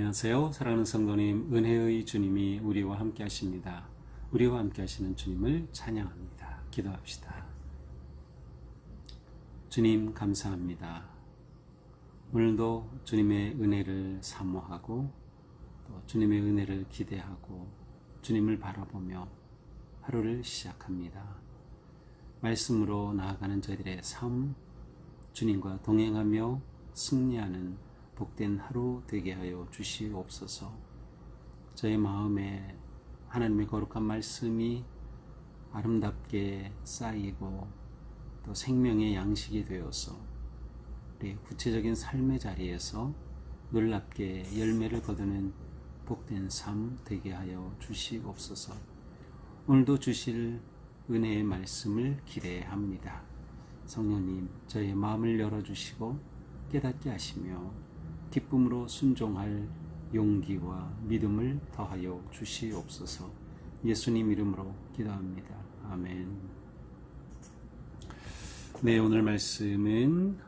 안녕하세요. 사랑하는 성도님, 은혜의 주님이 우리와 함께 하십니다. 우리와 함께 하시는 주님을 찬양합니다. 기도합시다. 주님 감사합니다. 오늘도 주님의 은혜를 사모하고 또 주님의 은혜를 기대하고 주님을 바라보며 하루를 시작합니다. 말씀으로 나아가는 저희들의 삶, 주님과 동행하며 승리하는 복된 하루 되게 하여 주시옵소서. 저의 마음에 하나님의 거룩한 말씀이 아름답게 쌓이고 또 생명의 양식이 되어서 우리 구체적인 삶의 자리에서 놀랍게 열매를 거두는 복된 삶 되게 하여 주시옵소서. 오늘도 주실 은혜의 말씀을 기대합니다. 성령님, 저의 마음을 열어주시고 깨닫게 하시며 기쁨으로 순종할 용기와 믿음을 더하여 주시옵소서. 예수님 이름으로 기도합니다. 아멘. 네, 오늘 말씀은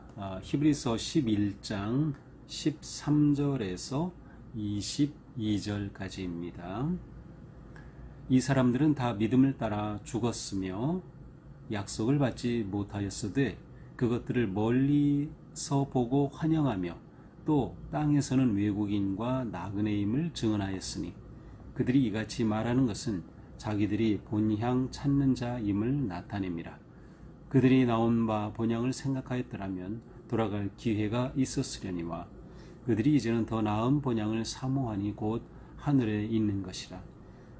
히브리서 11장 13절에서 22절까지입니다. 이 사람들은 다 믿음을 따라 죽었으며 약속을 받지 못하였으되 그것들을 멀리서 보고 환영하며 또 땅에서는 외국인과 나그네임을 증언하였으니 그들이 이같이 말하는 것은 자기들이 본향 찾는 자임을 나타냅니다. 그들이 나온 바 본향을 생각하였더라면 돌아갈 기회가 있었으려니와 그들이 이제는 더 나은 본향을 사모하니 곧 하늘에 있는 것이라.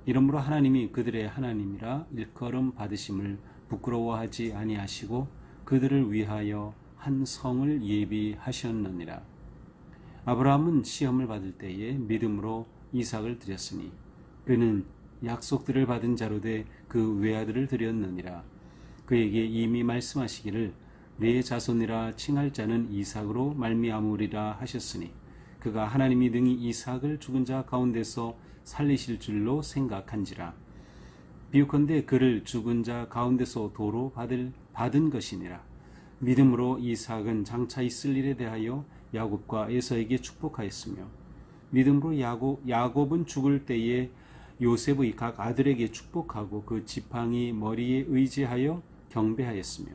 이러므로 하나님이 그들의 하나님이라 일컬음 받으심을 부끄러워하지 아니하시고 그들을 위하여 한 성을 예비하셨느니라. 아브라함은 시험을 받을 때에 믿음으로 이삭을 드렸으니 그는 약속들을 받은 자로 돼 그 외아들을 드렸느니라. 그에게 이미 말씀하시기를 내 자손이라 칭할 자는 이삭으로 말미암으리라 하셨으니 그가 하나님이 능히 이삭을 죽은 자 가운데서 살리실 줄로 생각한지라. 비유컨대 그를 죽은 자 가운데서 도로 받은 것이니라. 믿음으로 이삭은 장차 있을 일에 대하여 야곱과 에서에게 축복하였으며 믿음으로 야곱은 죽을 때에 요셉의 각 아들에게 축복하고 그 지팡이 머리에 의지하여 경배하였으며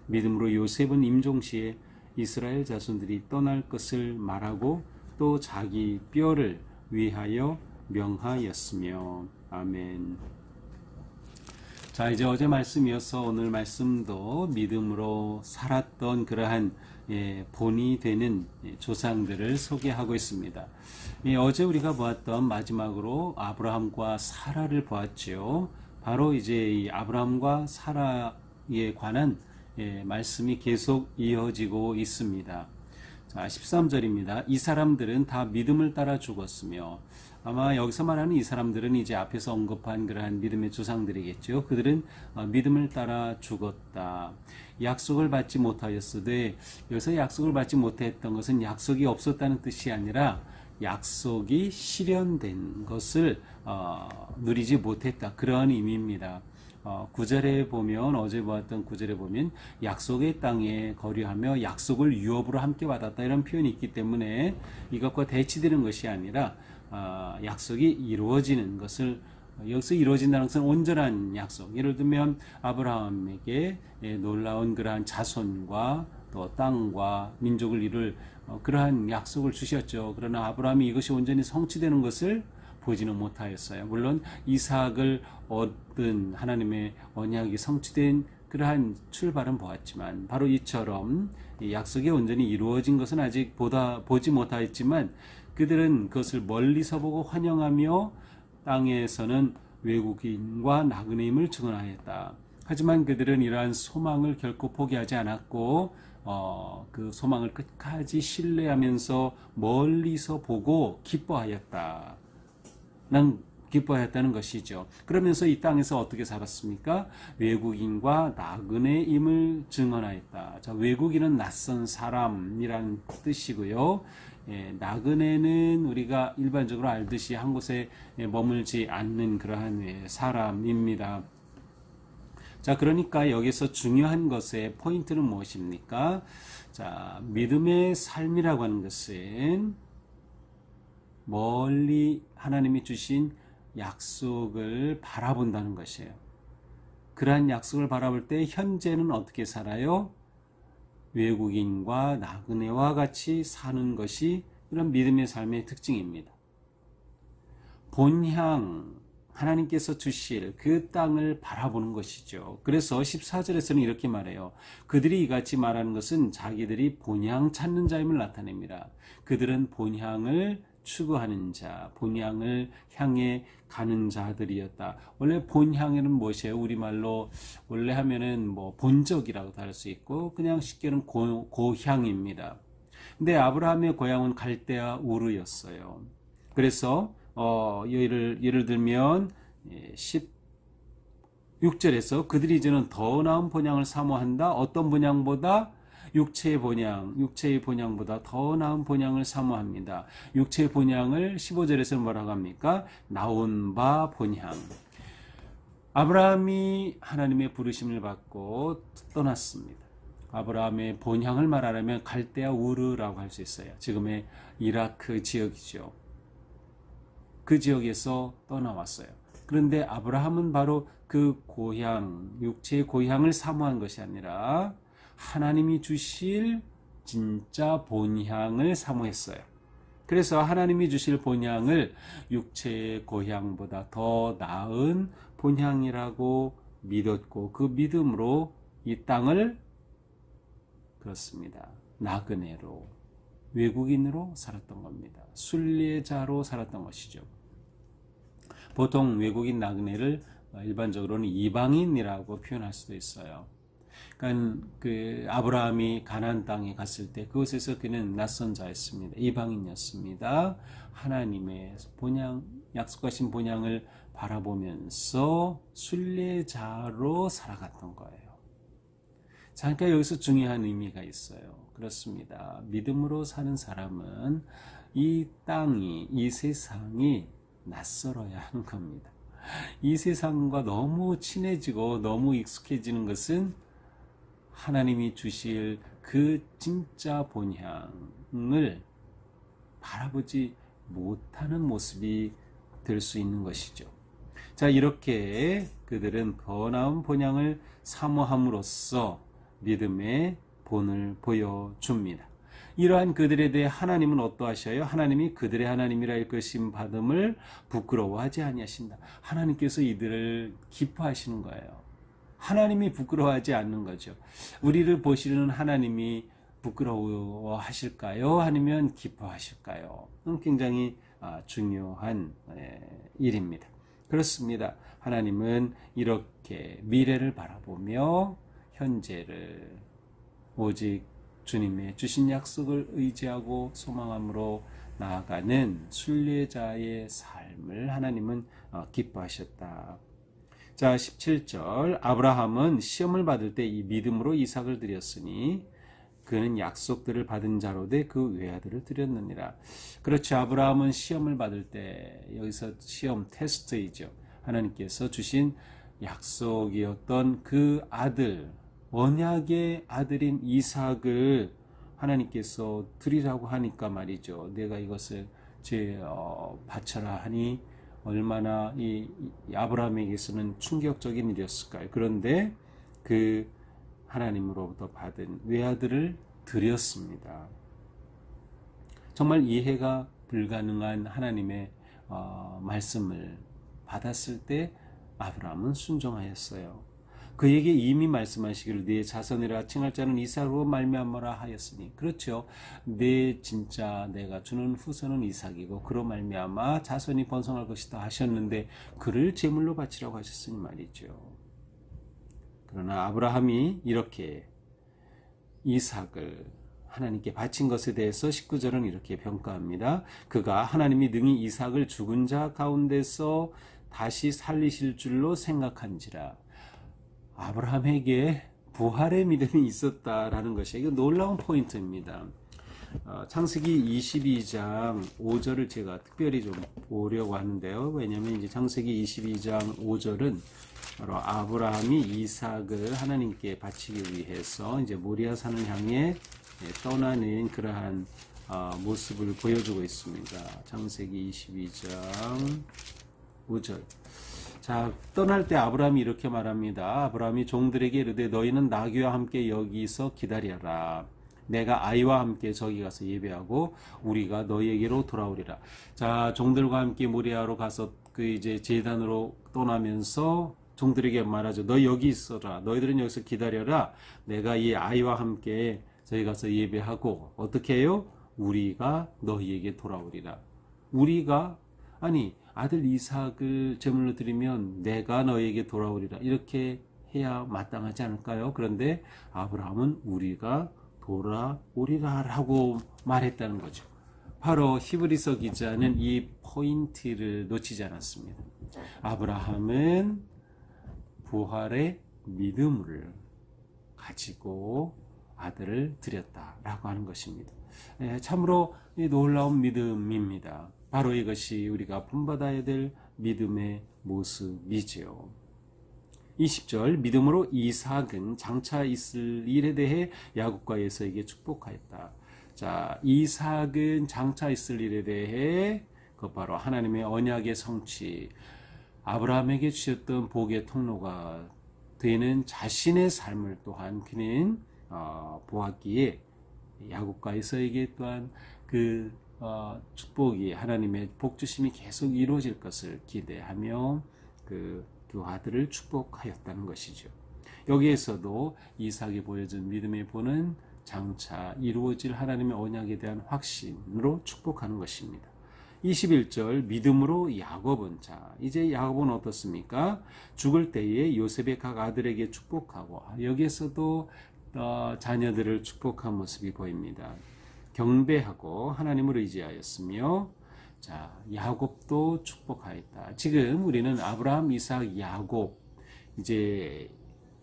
믿음으로 요셉은 임종시에 이스라엘 자손들이 떠날 것을 말하고 또 자기 뼈를 위하여 명하였으며. 아멘. 자, 이제 어제 말씀이어서 오늘 말씀도 믿음으로 살았던 그러한 본이 되는 조상들을 소개하고 있습니다. 어제 우리가 보았던 마지막으로 아브라함과 사라를 보았죠. 바로 이제 이 아브라함과 사라에 관한 말씀이 계속 이어지고 있습니다. 자, 13절입니다. 이 사람들은 다 믿음을 따라 죽었으며, 아마 여기서 말하는 이 사람들은 이제 앞에서 언급한 그러한 믿음의 조상들이겠죠. 그들은 믿음을 따라 죽었다. 약속을 받지 못하였으되, 여기서 약속을 받지 못했던 것은 약속이 없었다는 뜻이 아니라 약속이 실현된 것을 누리지 못했다, 그러한 의미입니다. 9절에 보면, 어제 보았던 9절에 보면 약속의 땅에 거류하며 약속을 유업으로 함께 받았다, 이런 표현이 있기 때문에 이것과 대치되는 것이 아니라 약속이 이루어지는 것을, 여기서 이루어진다는 것은 온전한 약속, 예를 들면 아브라함에게 놀라운 그러한 자손과 또 땅과 민족을 이룰 그러한 약속을 주셨죠. 그러나 아브라함이 이것이 온전히 성취되는 것을 보지는 못하였어요. 물론 이삭을 얻은 하나님의 언약이 성취된 그러한 출발은 보았지만, 바로 이처럼 약속이 온전히 이루어진 것은 아직 보지 못하였지만 그들은 그것을 멀리서 보고 환영하며 땅에서는 외국인과 나그네임을 증언하였다. 하지만 그들은 이러한 소망을 결코 포기하지 않았고 그 소망을 끝까지 신뢰하면서 멀리서 보고 기뻐하였다는 것이죠. 그러면서 이 땅에서 어떻게 살았습니까? 외국인과 나그네임을 증언하였다. 자, 외국인은 낯선 사람이라는 뜻이고요. 나그네는 우리가 일반적으로 알듯이 한 곳에 머물지 않는 그러한 사람입니다. 자, 그러니까 여기서 중요한 것의 포인트는 무엇입니까? 자, 믿음의 삶이라고 하는 것은 멀리 하나님이 주신 약속을 바라본다는 것이에요. 그러한 약속을 바라볼 때 현재는 어떻게 살아요? 외국인과 나그네와 같이 사는 것이 이런 믿음의 삶의 특징입니다. 본향, 하나님께서 주실 그 땅을 바라보는 것이죠. 그래서 14절에서는 이렇게 말해요. 그들이 이같이 말하는 것은 자기들이 본향 찾는 자임을 나타냅니다. 그들은 본향을 추구하는 자, 본향을 향해 가는 자들이었다. 원래 본향에는 무엇이에요? 우리말로 원래 하면은 뭐 본적이라고도 할 수 있고 그냥 쉽게는 고향입니다. 근데 아브라함의 고향은 갈대아 우르였어요. 그래서 예를 들면 16절에서 그들이 이제는 더 나은 본향을 사모한다. 어떤 본향보다? 육체의 본향보다 더 나은 본향을 사모합니다. 육체의 본향을 15절에서 뭐라고 합니까? 나온 바 본향. 아브라함이 하나님의 부르심을 받고 떠났습니다. 아브라함의 본향을 말하려면 갈대아 우르라고 할 수 있어요. 지금의 이라크 지역이죠. 그 지역에서 떠나왔어요. 그런데 아브라함은 바로 그 고향, 육체의 고향을 사모한 것이 아니라 하나님이 주실 진짜 본향을 사모했어요. 그래서 하나님이 주실 본향을 육체의 고향보다 더 나은 본향이라고 믿었고 그 믿음으로 이 땅을 그렇습니다. 나그네로 외국인으로 살았던 겁니다. 순례자로 살았던 것이죠. 보통 외국인 나그네를 일반적으로는 이방인이라고 표현할 수도 있어요. 그러니까 그 아브라함이 가나안 땅에 갔을 때 그곳에서 그는 낯선 자였습니다. 이방인이었습니다. 하나님의 본향, 약속하신 본향을 바라보면서 순례자로 살아갔던 거예요. 자, 그러니까 여기서 중요한 의미가 있어요. 그렇습니다. 믿음으로 사는 사람은 이 땅이, 이 세상이 낯설어야 하는 겁니다. 이 세상과 너무 친해지고 너무 익숙해지는 것은 하나님이 주실 그 진짜 본향을 바라보지 못하는 모습이 될 수 있는 것이죠. 자, 이렇게 그들은 더 나은 본향을 사모함으로써 믿음의 본을 보여줍니다. 이러한 그들에 대해 하나님은 어떠하셔요? 하나님이 그들의 하나님이라 일컬으심 받음을 부끄러워하지 아니하신다. 하나님께서 이들을 기뻐하시는 거예요. 하나님이 부끄러워하지 않는 거죠. 우리를 보시는 하나님이 부끄러워하실까요? 아니면 기뻐하실까요? 굉장히 중요한 일입니다. 그렇습니다. 하나님은 이렇게 미래를 바라보며 현재를 오직 주님의 주신 약속을 의지하고 소망함으로 나아가는 순례자의 삶을 하나님은 기뻐하셨다. 자, 17절 아브라함은 시험을 받을 때 이 믿음으로 이삭을 드렸으니 그는 약속들을 받은 자로 돼 그 외아들을 드렸느니라. 그렇죠. 아브라함은 시험을 받을 때 여기서 시험 테스트이죠. 하나님께서 주신 약속이었던 그 아들 언약의 아들인 이삭을 하나님께서 드리라고 하니까 말이죠. 내가 이것을 바쳐라 하니 얼마나 이 아브라함에게서는 충격적인 일이었을까요? 그런데 그 하나님으로부터 받은 외아들을 드렸습니다. 정말 이해가 불가능한 하나님의 말씀을 받았을 때 아브라함은 순종하였어요. 그에게 이미 말씀하시기를 네 자손이라 칭할 자는 이삭으로 말미암으라 하였으니 그렇죠. 내가 주는 후손은 이삭이고 그로 말미암아 자손이 번성할 것이다 하셨는데 그를 제물로 바치라고 하셨으니 말이죠. 그러나 아브라함이 이렇게 이삭을 하나님께 바친 것에 대해서 19절은 이렇게 평가합니다. 그가 하나님이 능히 이삭을 죽은 자 가운데서 다시 살리실 줄로 생각한지라. 아브라함에게 부활의 믿음이 있었다라는 것이 이거 놀라운 포인트입니다. 창세기 22장 5절을 제가 특별히 좀 보려고 하는데요. 왜냐하면 이제 창세기 22장 5절은 바로 아브라함이 이삭을 하나님께 바치기 위해서 이제 모리아산을 향해 떠나는 그러한 모습을 보여주고 있습니다. 창세기 22장 5절. 자, 떠날 때 아브라함이 이렇게 말합니다. 아브라함이 종들에게 이르되 너희는 나귀와 함께 여기서 기다려라. 내가 아이와 함께 저기 가서 예배하고 우리가 너희에게로 돌아오리라. 자, 종들과 함께 모리아로 가서 이제 제단으로 떠나면서 종들에게 말하죠. 너희 여기 있어라. 너희들은 여기서 기다려라. 내가 이 아이와 함께 저희 가서 예배하고 어떻게 해요? 우리가 너희에게 돌아오리라. 우리가 아니 아들 이삭을 제물로 드리면 내가 너희에게 돌아오리라. 이렇게 해야 마땅하지 않을까요? 그런데 아브라함은 우리가 돌아오리라 라고 말했다는 거죠. 바로 히브리서 기자는 이 포인트를 놓치지 않았습니다. 아브라함은 부활의 믿음을 가지고 아들을 드렸다라고 하는 것입니다. 참으로 놀라운 믿음입니다. 바로 이것이 우리가 본받아야 될 믿음의 모습이지요. 20절 믿음으로 이삭은 장차 있을 일에 대해 야곱과 에서에게 축복하였다. 자, 이삭은 장차 있을 일에 대해 그 바로 하나님의 언약의 성취, 아브라함에게 주셨던 복의 통로가 되는 자신의 삶을 또한 그는 보았기에 야곱과 에서에게 또한 그 축복이 하나님의 복주심이 계속 이루어질 것을 기대하며 그 아들을 축복하였다는 것이죠. 여기에서도 이삭이 보여준 믿음의 본은 장차 이루어질 하나님의 언약에 대한 확신으로 축복하는 것입니다. 21절 믿음으로 야곱은 이제 야곱은 어떻습니까? 죽을 때에 요셉의 각 아들에게 축복하고 여기에서도 자녀들을 축복한 모습이 보입니다. 경배하고 하나님을 의지하였으며 자, 야곱도 축복하였다. 지금 우리는 아브라함, 이삭, 야곱 이제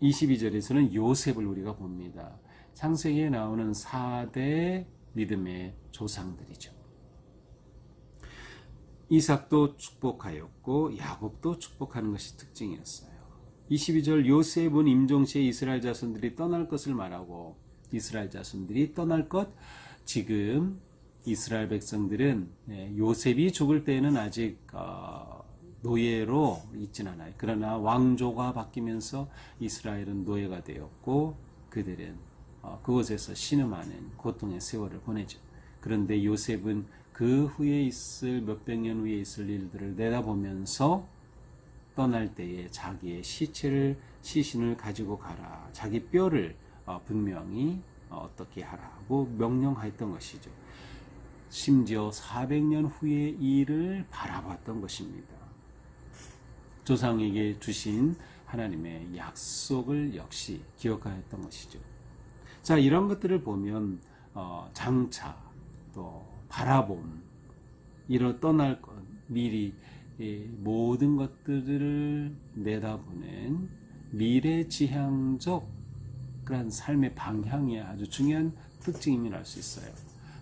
22절에서는 요셉을 우리가 봅니다. 창세기에 나오는 4대 믿음의 조상들이죠. 이삭도 축복하였고 야곱도 축복하는 것이 특징이었어요. 22절 요셉은 임종시에 이스라엘 자손들이 떠날 것을 말하고 이스라엘 자손들이 떠날 것 지금 이스라엘 백성들은 요셉이 죽을 때에는 아직 노예로 있진 않아요. 그러나 왕조가 바뀌면서 이스라엘은 노예가 되었고 그들은 그곳에서 신음하는 고통의 세월을 보내죠. 그런데 요셉은 그 후에 있을 몇백 년 후에 있을 일들을 내다보면서 떠날 때에 자기의 시신을 가지고 가라. 자기 뼈를 분명히 어떻게 하라고 명령하였던 것이죠. 심지어 400년 후의 일을 바라봤던 것입니다. 조상에게 주신 하나님의 약속을 역시 기억하였던 것이죠. 자, 이런 것들을 보면 장차 또 바라봄, 이런 떠날 것, 미리 모든 것들을 내다보는 미래지향적 그런 삶의 방향이 아주 중요한 특징임을 알 수 있어요.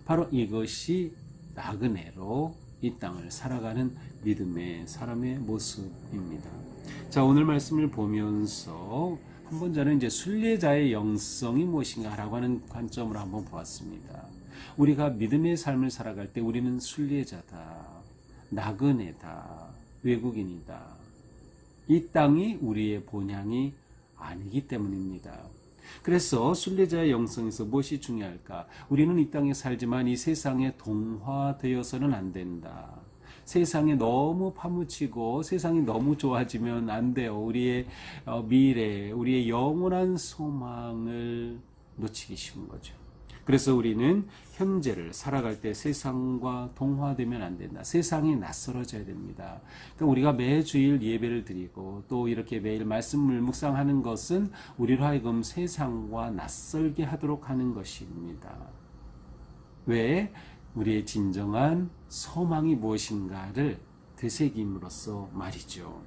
바로 이것이 나그네로 이 땅을 살아가는 믿음의 사람의 모습입니다. 자, 오늘 말씀을 보면서 한번 저는 이제 순례자의 영성이 무엇인가라고 하는 관점으로 한번 보았습니다. 우리가 믿음의 삶을 살아갈 때 우리는 순례자다, 나그네다, 외국인이다. 이 땅이 우리의 본향이 아니기 때문입니다. 그래서 순례자의 영성에서 무엇이 중요할까? 우리는 이 땅에 살지만 이 세상에 동화되어서는 안 된다. 세상에 너무 파묻히고 세상이 너무 좋아지면 안 돼요. 우리의 미래, 우리의 영원한 소망을 놓치기 쉬운 거죠. 그래서 우리는 현재를 살아갈 때 세상과 동화되면 안 된다. 세상이 낯설어져야 됩니다. 그러니까 우리가 매주일 예배를 드리고 또 이렇게 매일 말씀을 묵상하는 것은 우리로 하여금 세상과 낯설게 하도록 하는 것입니다. 왜? 우리의 진정한 소망이 무엇인가를 되새김으로써 말이죠.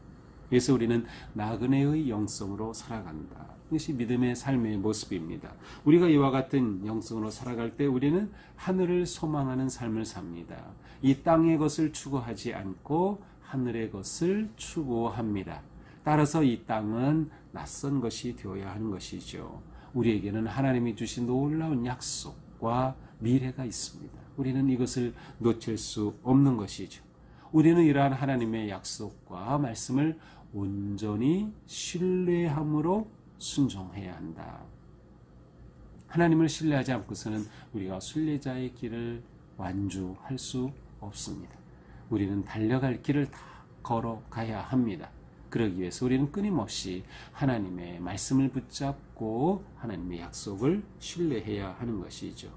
그래서 우리는 나그네의 영성으로 살아간다. 이것이 믿음의 삶의 모습입니다. 우리가 이와 같은 영성으로 살아갈 때 우리는 하늘을 소망하는 삶을 삽니다. 이 땅의 것을 추구하지 않고 하늘의 것을 추구합니다. 따라서 이 땅은 낯선 것이 되어야 하는 것이죠. 우리에게는 하나님이 주신 놀라운 약속과 미래가 있습니다. 우리는 이것을 놓칠 수 없는 것이죠. 우리는 이러한 하나님의 약속과 말씀을 온전히 신뢰함으로 순종해야 한다. 하나님을 신뢰하지 않고서는 우리가 순례자의 길을 완주할 수 없습니다. 우리는 달려갈 길을 다 걸어가야 합니다. 그러기 위해서 우리는 끊임없이 하나님의 말씀을 붙잡고 하나님의 약속을 신뢰해야 하는 것이죠.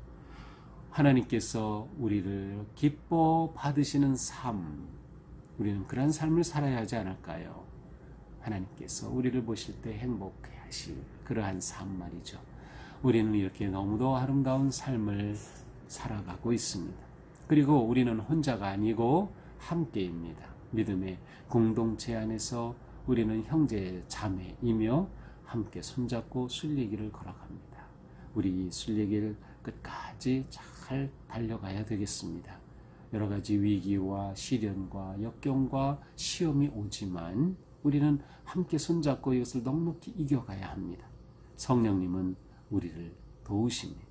하나님께서 우리를 기뻐 받으시는 삶, 우리는 그런 삶을 살아야 하지 않을까요? 하나님께서 우리를 보실 때 행복해 하실 그러한 삶 말이죠. 우리는 이렇게 너무도 아름다운 삶을 살아가고 있습니다. 그리고 우리는 혼자가 아니고 함께입니다. 믿음의 공동체 안에서 우리는 형제 자매이며 함께 손잡고 순례길을 걸어갑니다. 우리 이 순례길 끝까지 잘 달려가야 되겠습니다. 여러 가지 위기와 시련과 역경과 시험이 오지만 우리는 함께 손잡고 이것을 넉넉히 이겨가야 합니다. 성령님은 우리를 도우십니다.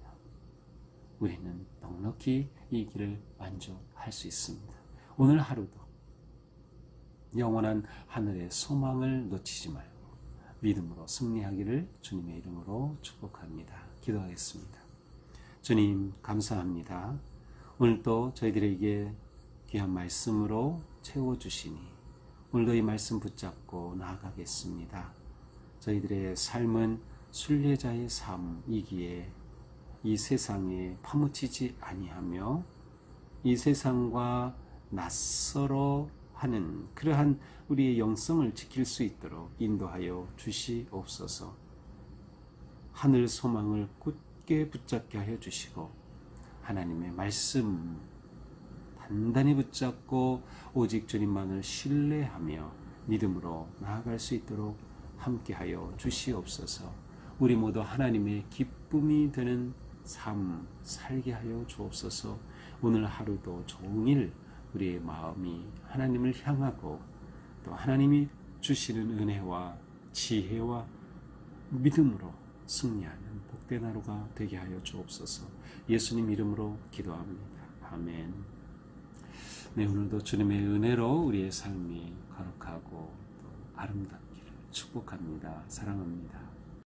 우리는 넉넉히 이 길을 완주할 수 있습니다. 오늘 하루도 영원한 하늘의 소망을 놓치지 말고 믿음으로 승리하기를 주님의 이름으로 축복합니다. 기도하겠습니다. 주님 감사합니다. 오늘도 저희들에게 귀한 말씀으로 채워주시니 오늘도 이 말씀 붙잡고 나아가겠습니다. 저희들의 삶은 순례자의 삶이기에 이 세상에 파묻히지 아니하며 이 세상과 낯설어 하는 그러한 우리의 영성을 지킬 수 있도록 인도하여 주시옵소서. 하늘 소망을 굳게 붙잡게 하여 주시고 하나님의 말씀 단단히 붙잡고 오직 주님만을 신뢰하며 믿음으로 나아갈 수 있도록 함께하여 주시옵소서. 우리 모두 하나님의 기쁨이 되는 삶 살게 하여 주옵소서. 오늘 하루도 종일 우리의 마음이 하나님을 향하고 또 하나님이 주시는 은혜와 지혜와 믿음으로 승리하는 복된 하루가 되게 하여 주옵소서. 예수님 이름으로 기도합니다. 아멘. 네, 오늘도 주님의 은혜로 우리의 삶이 거룩하고 또 아름답기를 축복합니다. 사랑합니다.